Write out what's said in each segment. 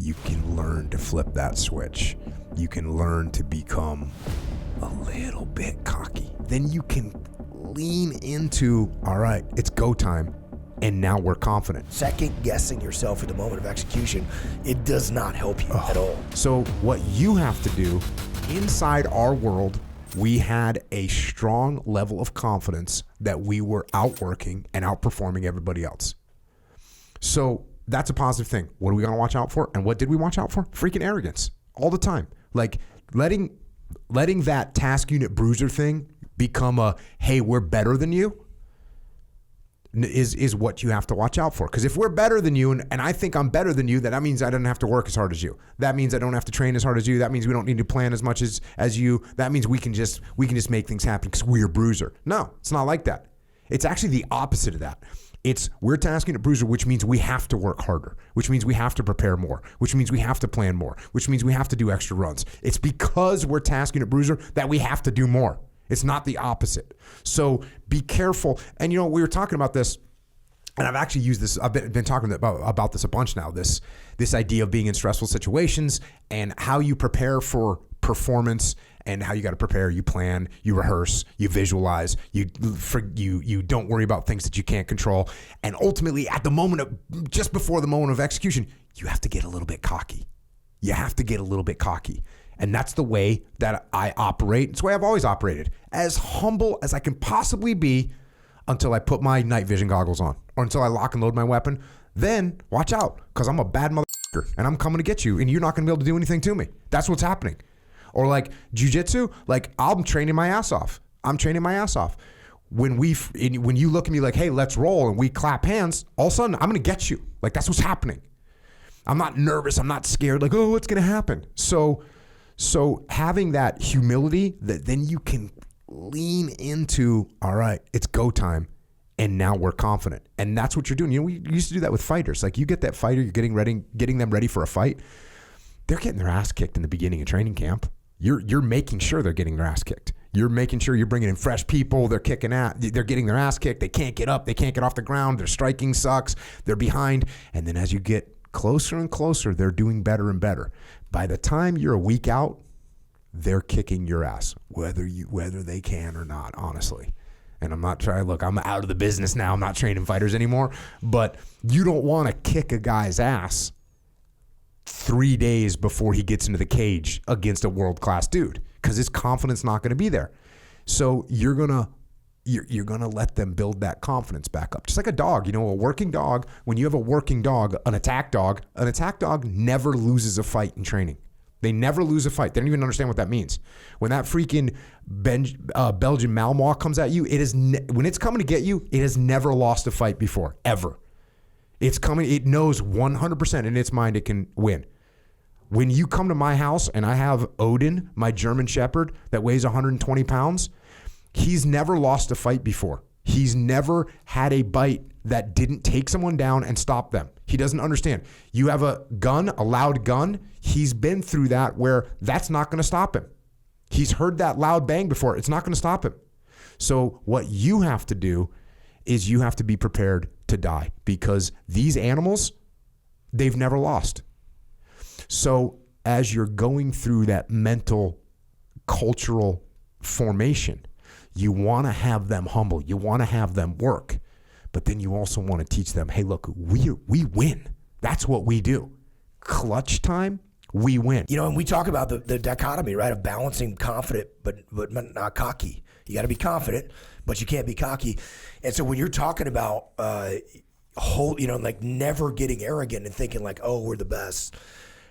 you can learn to flip that switch. You can learn to become a little bit cocky. Then you can lean into, all right, it's go time. And now we're confident. Second guessing yourself at the moment of execution, it does not help you at all. So what you have to do, inside our world, we had a strong level of confidence that we were outworking and outperforming everybody else. So that's a positive thing. What are we going to watch out for? And what did we watch out for? Freaking arrogance all the time. Like letting that task unit bruiser thing become a, hey, we're better than you, is what you have to watch out for. Because if we're better than you, and I think I'm better than you, then that means I don't have to work as hard as you. That means I don't have to train as hard as you. That means we don't need to plan as much as you. That means we can just make things happen because we're a bruiser. No, it's not like that. It's actually the opposite of that. It's we're tasking a bruiser, which means we have to work harder, which means we have to prepare more, which means we have to plan more, which means we have to do extra runs. It's because we're tasking a bruiser that we have to do more. It's not the opposite. So be careful. And you know, we were talking about this, and I've actually used this, I've been talking about this a bunch now, this idea of being in stressful situations and how you prepare for performance and how you got to prepare. You plan, you rehearse, you visualize, you don't worry about things that you can't control. And ultimately at the moment of, just before the moment of execution, you have to get a little bit cocky. You have to get a little bit cocky. And that's the way that I operate. It's the way I've always operated. As humble as I can possibly be until I put my night vision goggles on or until I lock and load my weapon. Then watch out, because I'm a bad motherfucker and I'm coming to get you and you're not going to be able to do anything to me. That's what's happening. Or like jiu-jitsu, like I'm training my ass off. When you look at me like, hey, let's roll, and we clap hands, all of a sudden I'm going to get you. Like that's what's happening. I'm not nervous. I'm not scared. Like, oh, what's going to happen? So having that humility that then you can lean into, all right, it's go time. And now we're confident. And that's what you're doing. You know, we used to do that with fighters. Like you get that fighter, you're getting them ready for a fight. They're getting their ass kicked in the beginning of training camp. You're making sure they're getting their ass kicked. You're making sure you're bringing in fresh people. They're getting their ass kicked. They can't get up. They can't get off the ground. Their striking sucks. They're behind. And then as you get closer and closer, they're doing better and better. By the time you're a week out, they're kicking your ass, whether they can or not, honestly. And I'm not trying, look, I'm out of the business now. I'm not training fighters anymore. But you don't want to kick a guy's ass 3 days before he gets into the cage against a world-class dude, because his confidence not going to be there. So you're gonna let them build that confidence back up. Just like a dog, you know, a working dog, when you have a working dog, an attack dog never loses a fight in training. They never lose a fight. They don't even understand what that means. When that freaking Belgian Malinois comes at you, when it's coming to get you, it has never lost a fight before, ever. It's coming. It knows 100% in its mind it can win. When you come to my house and I have Odin, my German Shepherd that weighs 120 pounds, he's never lost a fight before. He's never had a bite that didn't take someone down and stop them. He doesn't understand. You have a gun, a loud gun. He's been through that where that's not going to stop him. He's heard that loud bang before. It's not going to stop him. So what you have to do is you have to be prepared to die, because these animals, they've never lost. So as you're going through that mental, cultural formation, you want to have them humble. You want to have them work. But then you also want to teach them, hey, look, we win. That's what we do. Clutch time, we win. You know, and we talk about the dichotomy, right, of balancing confident but not cocky. You got to be confident, but you can't be cocky. And so when you're talking about like never getting arrogant and thinking like, oh, we're the best.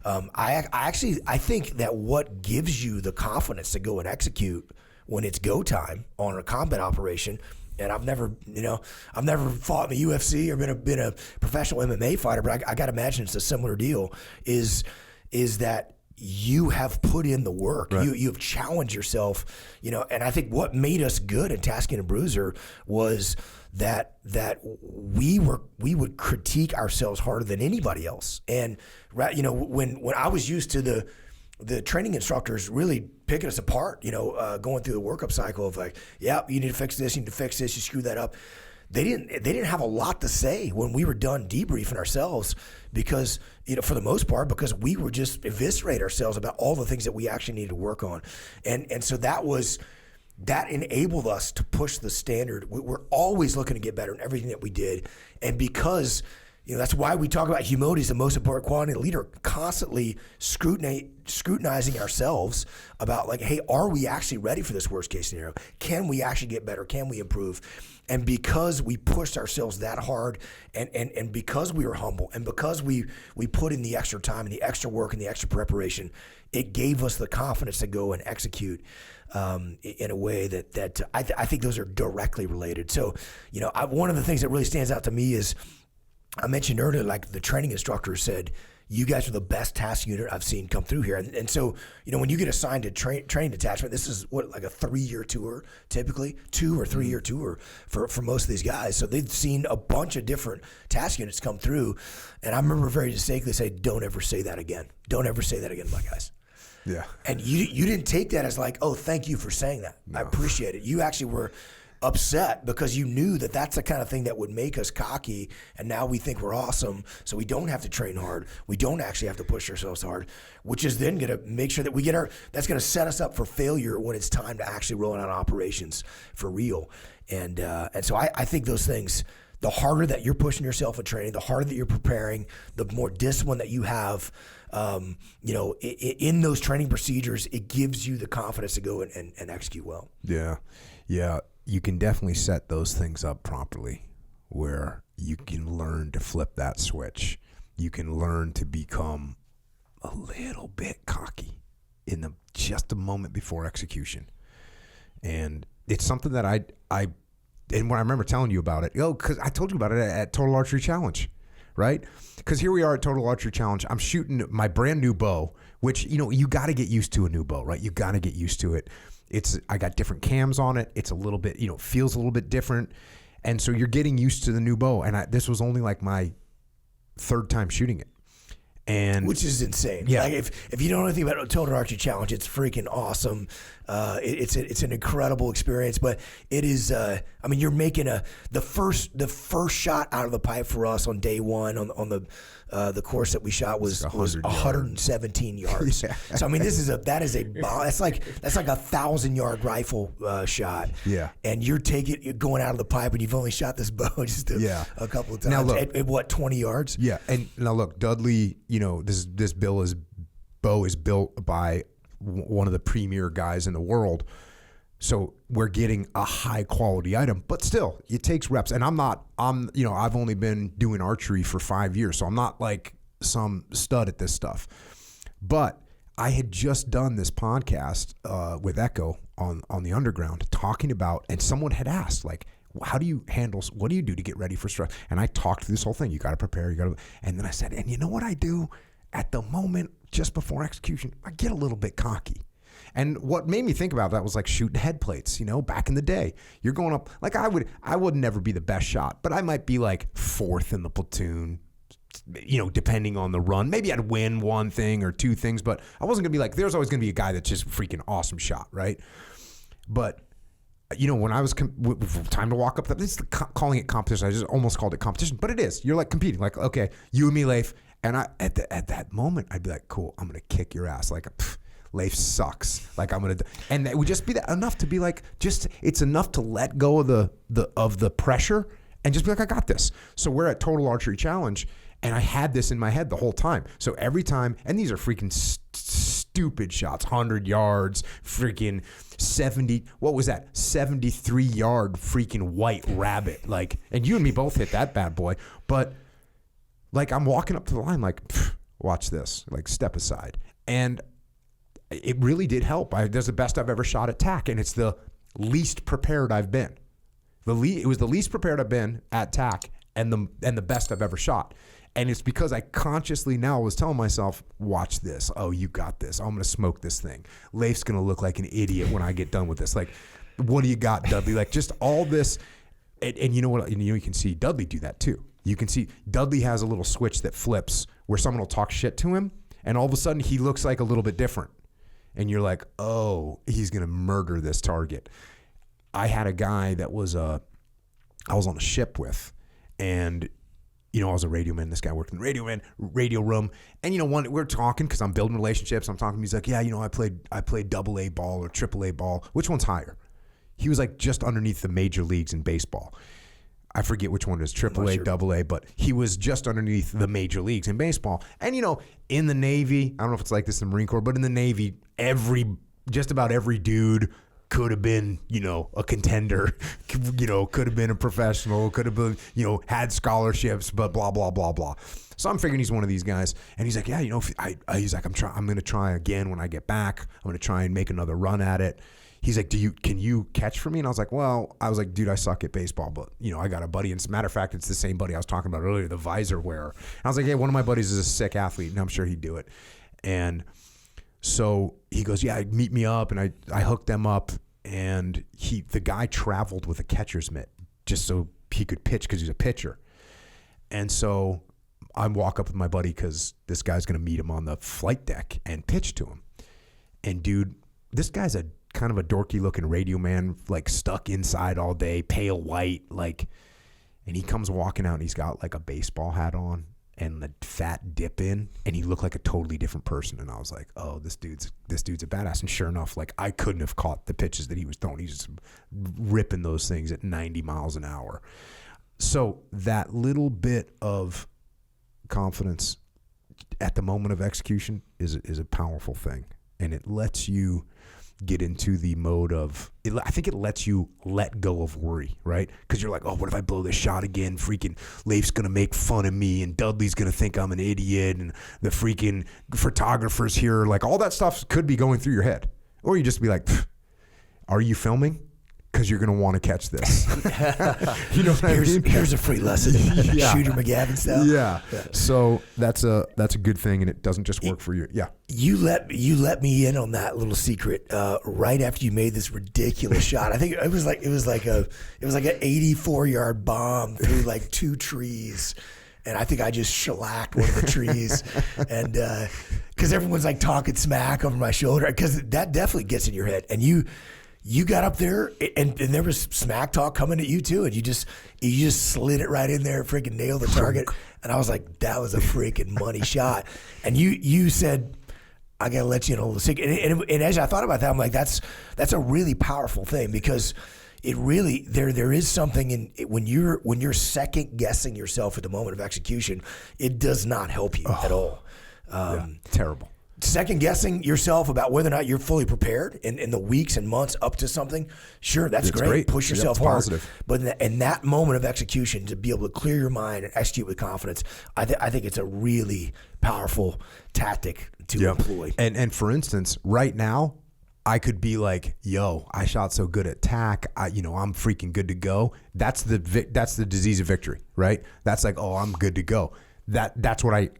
I think that what gives you the confidence to go and execute when it's go time on a combat operation, and I've never fought in the UFC or been a professional MMA fighter, but I got to imagine it's a similar deal, is that you have put in the work. Right. You have challenged yourself, and I think what made us good in Tasking and Bruiser was that we would critique ourselves harder than anybody else. And when I was used to the training instructors really picking us apart, going through the workup cycle of like, yeah, you need to fix this, you screw that up. they didn't have a lot to say when we were done debriefing ourselves, because, you know, for the most part, because we were just eviscerate ourselves about all the things that we actually needed to work on. And so that enabled us to push the standard. We're always looking to get better in everything that we did. And because, you know, that's why we talk about humility is the most important quality in a leader, constantly scrutinizing ourselves about, like, hey, are we actually ready for this worst case scenario? Can we actually get better? Can we improve? And because we pushed ourselves that hard, and because we were humble, and because we put in the extra time and the extra work and the extra preparation, it gave us the confidence to go and execute in a way that I think those are directly related. So, you know, one of the things that really stands out to me is, I mentioned earlier, like the training instructor said, you guys are the best task unit I've seen come through here. And so, you know, when you get assigned to training detachment, this is like a 3-year tour, typically 2 or 3 year tour for most of these guys. So they've seen a bunch of different task units come through. And I remember very distinctly say, don't ever say that again. Don't ever say that again, my guys. Yeah. And you didn't take that as like, oh, thank you for saying that. No. I appreciate it. You actually were upset because you knew that that's the kind of thing that would make us cocky, and now we think we're awesome, so we don't have to train hard. We don't actually have to push ourselves hard, which is then going to make sure that we get that's going to set us up for failure when it's time to actually roll out operations for real. And so I think those things, the harder that you're pushing yourself in training, the harder that you're preparing, the more discipline that you have, you know, in those training procedures, it gives you the confidence to go and execute well. Yeah. Yeah. You can definitely set those things up properly where you can learn to flip that switch. You can learn to become a little bit cocky in just a moment before execution. And it's something that and when I remember telling you about it, because I told you about it at Total Archery Challenge, right? Because here we are at Total Archery Challenge. I'm shooting my brand new bow, which, you know, you got to get used to a new bow, right? You got to get used to it. I got different cams on it. It's a little bit, you know, feels a little bit different. And so you're getting used to the new bow. And this was only like my 3rd time shooting it. And which is insane. Yeah. Like if you don't know anything about Total Archery Challenge, it's freaking awesome. It's an incredible experience, but it is. I mean, you're making the first shot out of the pipe for us on day one on the course that we shot was 117 yards. Yeah. So I mean, that is a bomb. That's like a 1,000-yard rifle shot. Yeah. And you're going out of the pipe, and you've only shot this bow just a couple of times. Now look, at what, 20 yards? Yeah. And now look, Dudley, you know, this bow is built by one of the premier guys in the world. So we're getting a high quality item, but still it takes reps. And I've only been doing archery for 5 years. So I'm not like some stud at this stuff, but I had just done this podcast with Echo on the Underground talking about, and someone had asked, like, what do you do to get ready for stress? And I talked through this whole thing. You got to prepare. And then I said, and you know what I do at the moment, just before execution, I get a little bit cocky. And what made me think about that was like shooting head plates, you know, back in the day. You're going up, like I would never be the best shot, but I might be like 4th in the platoon, you know, depending on the run. Maybe I'd win 1 thing or 2 things, but I wasn't going to be like, there's always going to be a guy that's just freaking awesome shot, right? But, you know, when I was time to walk up, calling it competition, I just almost called it competition, but it is. You're like competing, like, okay, you and me, Leif. And at that moment, I'd be like, cool, I'm going to kick your ass. Like, Leif sucks. Like, I'm going to, and it would just be that enough to be like, it's enough to let go of the pressure and just be like, I got this. So we're at Total Archery Challenge, and I had this in my head the whole time. So every time, and these are freaking stupid shots, 100 yards, freaking 73-yard freaking white rabbit. Like, and you and me both hit that bad boy. But like, I'm walking up to the line, like, watch this, like, step aside. And it really did help. That's the best I've ever shot at TAC, and it's the least prepared I've been. It was the least prepared I've been at TAC, and the best I've ever shot. And it's because I consciously now was telling myself, watch this. Oh, you got this. I'm going to smoke this thing. Leif's going to look like an idiot when I get done with this. Like, what do you got, Dudley? Like, just all this. And you know what? You can see Dudley do that too. You can see Dudley has a little switch that flips where someone will talk shit to him, and all of a sudden he looks like a little bit different. And you're like, oh, he's going to murder this target. I had a guy that was I was on a ship with, and I was a radio man. This guy worked in the radio room, and we're talking because I'm building relationships. I'm talking. He's like, yeah, I played AA ball or AAA ball. Which one's higher? He was like just underneath the major leagues in baseball. I forget which one it is, AAA, AA, but he was just underneath the major leagues in baseball. And in the Navy, I don't know if it's like this in the Marine Corps, but in the Navy, just about every dude could have been, a contender, could have been a professional, could have been, had scholarships, but blah, blah, blah, blah. So I'm figuring he's one of these guys. And he's like, yeah, he's like, I'm going to try again when I get back. I'm going to try and make another run at it. He's like, can you catch for me? And I was like, dude, I suck at baseball, but I got a buddy. And as a matter of fact, it's the same buddy I was talking about earlier, the visor wearer. And I was like, hey, one of my buddies is a sick athlete, and I'm sure he'd do it. And so he goes, yeah, meet me up. And I hooked them up, and the guy traveled with a catcher's mitt just so he could pitch because he's a pitcher. And so I walk up with my buddy because this guy's going to meet him on the flight deck and pitch to him. And dude, this guy's a kind of a dorky looking radio man, like stuck inside all day, pale white, and he comes walking out and he's got like a baseball hat on and the fat dip in, and he looked like a totally different person. And I was like, oh, this dude's a badass. And sure enough, I couldn't have caught the pitches that he was throwing. He's just ripping those things at 90 miles an hour. So that little bit of confidence at the moment of execution is a powerful thing, and it lets you get into the mode of, I think it lets you let go of worry, right? Because you're like, oh, what if I blow this shot again? Freaking Leif's going to make fun of me, and Dudley's going to think I'm an idiot, and the freaking photographers here, all that stuff could be going through your head. Or you just be like, are you filming? Because you're going to want to catch this. You know what I mean? Here's a free lesson. Yeah. Shooter McGavin style. Yeah. So that's a good thing, and it doesn't just work for you. Yeah. You let me in on that little secret right after you made this ridiculous shot. I think it was like an 84-yard bomb through 2 trees. And I think I just shellacked one of the trees, and because everyone's talking smack over my shoulder, because that definitely gets in your head, and you got up there, and there was smack talk coming at you too, and you just slid it right in there, freaking nailed the target. And I was like, that was a freaking money shot. And you said, I gotta let you in a little secret. And as I thought about that, I'm like, that's a really powerful thing, because it really there is something in when you're second guessing yourself at the moment of execution, it does not help you at all. Terrible. Second guessing yourself about whether or not you're fully prepared in the weeks and months up to something, sure, that's great. Push yourself hard. Positive. But in that moment of execution, to be able to clear your mind and execute with confidence, I think it's a really powerful tactic to employ. And for instance, right now, I could be like, yo, I shot so good at tack, I'm freaking good to go. That's the disease of victory, right? That's like, oh, I'm good to go. That's what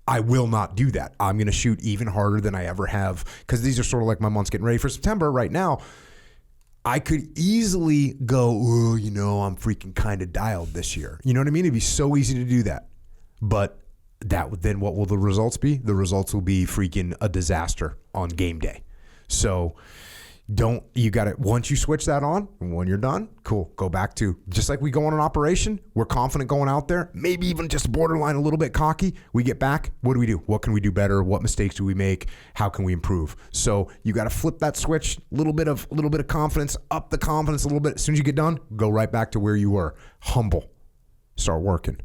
I will not do that. I'm going to shoot even harder than I ever have, because these are sort of like my months getting ready for September right now. I could easily go, oh, I'm freaking kind of dialed this year. You know what I mean? It'd be so easy to do that. But then what will the results be? The results will be freaking a disaster on game day. So you got to, once you switch that on, and when you're done, cool, go back to, just like we go on an operation, we're confident going out there, maybe even just borderline a little bit cocky. We get back, what do we do? What can we do better? What mistakes do we make? How can we improve? So you got to flip that switch, a little bit of confidence, up the confidence a little bit. As soon as you get done, go right back to where you were. Humble. Start working.